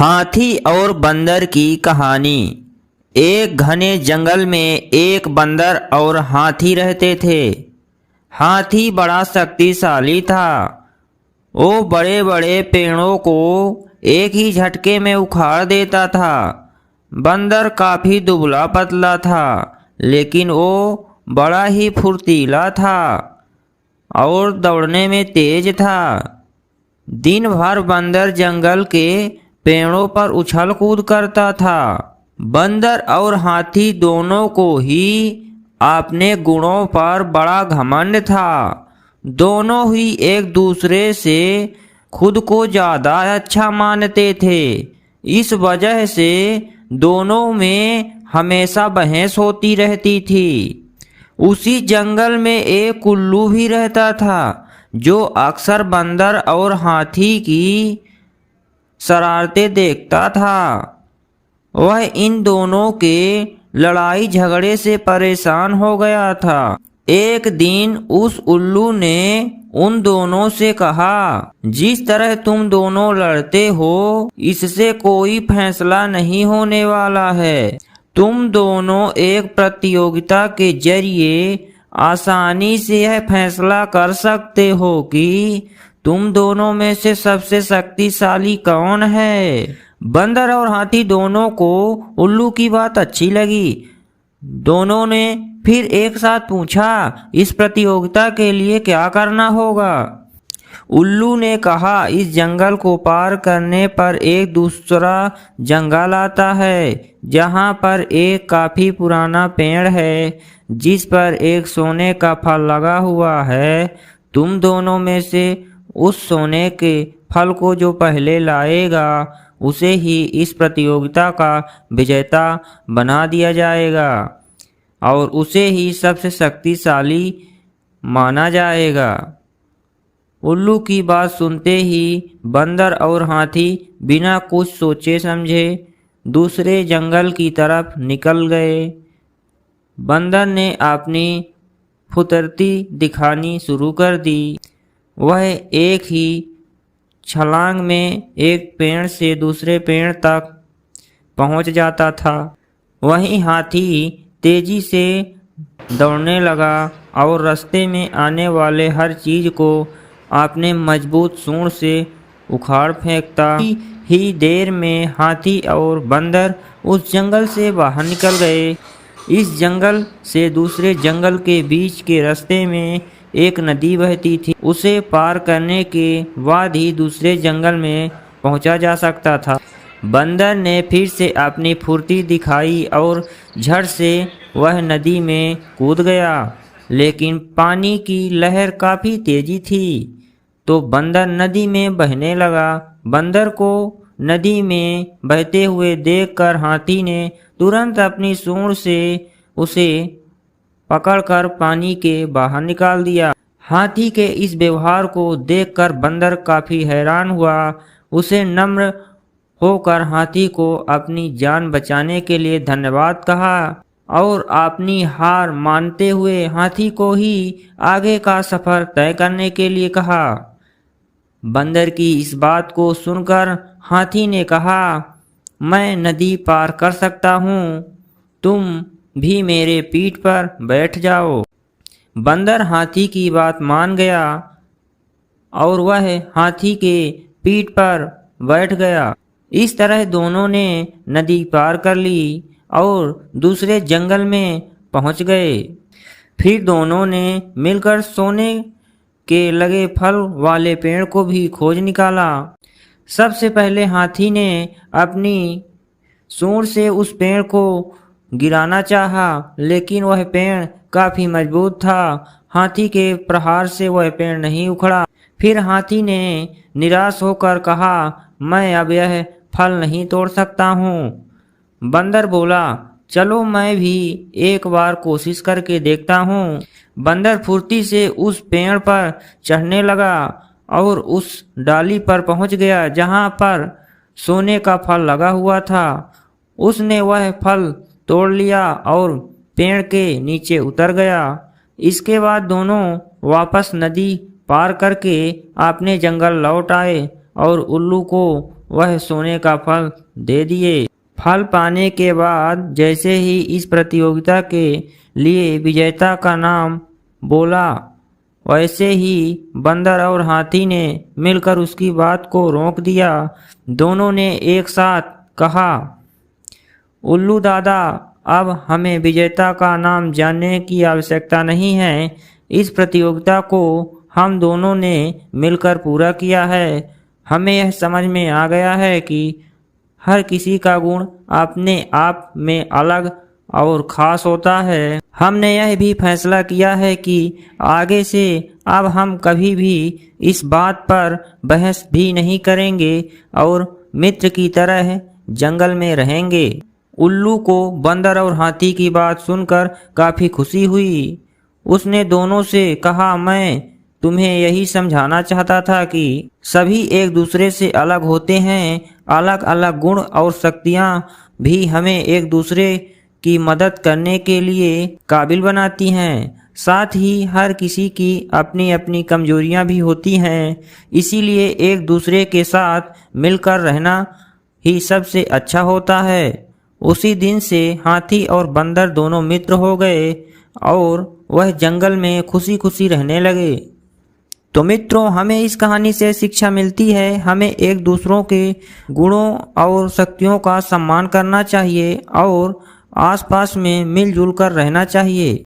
हाथी और बंदर की कहानी। एक घने जंगल में एक बंदर और हाथी रहते थे। हाथी बड़ा शक्तिशाली था। वो बड़े बड़े पेड़ों को एक ही झटके में उखाड़ देता था। बंदर काफी दुबला पतला था, लेकिन वो बड़ा ही फुर्तीला था और दौड़ने में तेज था। दिन भर बंदर जंगल के पेड़ों पर उछल कूद करता था। बंदर और हाथी दोनों को ही अपने गुणों पर बड़ा घमंड था। दोनों ही एक दूसरे से खुद को ज्यादा अच्छा मानते थे। इस वजह से दोनों में हमेशा बहस होती रहती थी। उसी जंगल में एक उल्लू भी रहता था, जो अक्सर बंदर और हाथी की शरारतें देखता था। वह इन दोनों के लड़ाई झगड़े से परेशान हो गया था। एक दिन उस उल्लू ने उन दोनों से कहा, जिस तरह तुम दोनों लड़ते हो, इससे कोई फैसला नहीं होने वाला है। तुम दोनों एक प्रतियोगिता के जरिए आसानी से यह फैसला कर सकते हो कि तुम दोनों में से सबसे शक्तिशाली कौन है। बंदर और हाथी दोनों को उल्लू की बात अच्छी लगी। दोनों ने फिर एक साथ पूछा, इस प्रतियोगिता के लिए क्या करना होगा। उल्लू ने कहा, इस जंगल को पार करने पर एक दूसरा जंगल आता है, जहाँ पर एक काफी पुराना पेड़ है, जिस पर एक सोने का फल लगा हुआ है। तुम दोनों में से उस सोने के फल को जो पहले लाएगा, उसे ही इस प्रतियोगिता का विजेता बना दिया जाएगा और उसे ही सबसे शक्तिशाली माना जाएगा। उल्लू की बात सुनते ही बंदर और हाथी बिना कुछ सोचे समझे दूसरे जंगल की तरफ निकल गए। बंदर ने अपनी फुर्ती दिखानी शुरू कर दी। वह एक ही छलांग में एक पेड़ से दूसरे पेड़ तक पहुंच जाता था। वहीं हाथी तेजी से दौड़ने लगा और रास्ते में आने वाले हर चीज को अपने मजबूत सूंड से उखाड़ फेंकता। ही देर में हाथी और बंदर उस जंगल से बाहर निकल गए। इस जंगल से दूसरे जंगल के बीच के रास्ते में एक नदी बहती थी। उसे पार करने के बाद ही दूसरे जंगल में पहुंचा जा सकता था। बंदर ने फिर से अपनी फुर्ती दिखाई और झट से वह नदी में कूद गया, लेकिन पानी की लहर काफी तेजी थी, तो बंदर नदी में बहने लगा। बंदर को नदी में बहते हुए देखकर हाथी ने तुरंत अपनी सूंड से उसे पकड़कर पानी के बाहर निकाल दिया। हाथी के इस व्यवहार को देखकर बंदर काफी हैरान हुआ। उसे नम्र होकर हाथी को अपनी जान बचाने के लिए धन्यवाद कहा और अपनी हार मानते हुए हाथी को ही आगे का सफर तय करने के लिए कहा। बंदर की इस बात को सुनकर हाथी ने कहा, मैं नदी पार कर सकता हूँ, तुम भी मेरे पीठ पर बैठ जाओ। बंदर हाथी की बात मान गया और वह हाथी के पीठ पर बैठ गया। इस तरह दोनों ने नदी पार कर ली और दूसरे जंगल में पहुंच गए। फिर दोनों ने मिलकर सोने के लगे फल वाले पेड़ को भी खोज निकाला। सबसे पहले हाथी ने अपनी सूंड से उस पेड़ को गिराना चाहा, लेकिन वह पेड़ काफी मजबूत था। हाथी के प्रहार से वह पेड़ नहीं उखड़ा। फिर हाथी ने निराश होकर कहा, मैं अब यह फल नहीं तोड़ सकता हूँ। बंदर बोला, चलो मैं भी एक बार कोशिश करके देखता हूँ। बंदर फुर्ती से उस पेड़ पर चढ़ने लगा और उस डाली पर पहुंच गया जहां पर सोने का फल लगा हुआ था। उसने वह फल तोड़ लिया और पेड़ के नीचे उतर गया। इसके बाद दोनों वापस नदी पार करके अपने जंगल लौट आए और उल्लू को वह सोने का फल दे दिए। फल पाने के बाद जैसे ही इस प्रतियोगिता के लिए विजेता का नाम बोला, वैसे ही बंदर और हाथी ने मिलकर उसकी बात को रोक दिया। दोनों ने एक साथ कहा, उल्लू दादा, अब हमें विजेता का नाम जानने की आवश्यकता नहीं है। इस प्रतियोगिता को हम दोनों ने मिलकर पूरा किया है। हमें यह समझ में आ गया है कि हर किसी का गुण अपने आप में अलग और ख़ास होता है। हमने यह भी फैसला किया है कि आगे से अब हम कभी भी इस बात पर बहस भी नहीं करेंगे और मित्र की तरह जंगल में रहेंगे। उल्लू को बंदर और हाथी की बात सुनकर काफ़ी खुशी हुई। उसने दोनों से कहा, मैं तुम्हें यही समझाना चाहता था कि सभी एक दूसरे से अलग होते हैं। अलग अलग गुण और शक्तियाँ भी हमें एक दूसरे की मदद करने के लिए काबिल बनाती हैं। साथ ही हर किसी की अपनी अपनी कमजोरियाँ भी होती हैं। इसीलिए एक दूसरे के साथ मिलकर रहना ही सबसे अच्छा होता है। उसी दिन से हाथी और बंदर दोनों मित्र हो गए और वह जंगल में खुशी खुशी रहने लगे। तो मित्रों, हमें इस कहानी से शिक्षा मिलती है, हमें एक दूसरों के गुणों और शक्तियों का सम्मान करना चाहिए और आसपास में मिलजुल कर रहना चाहिए।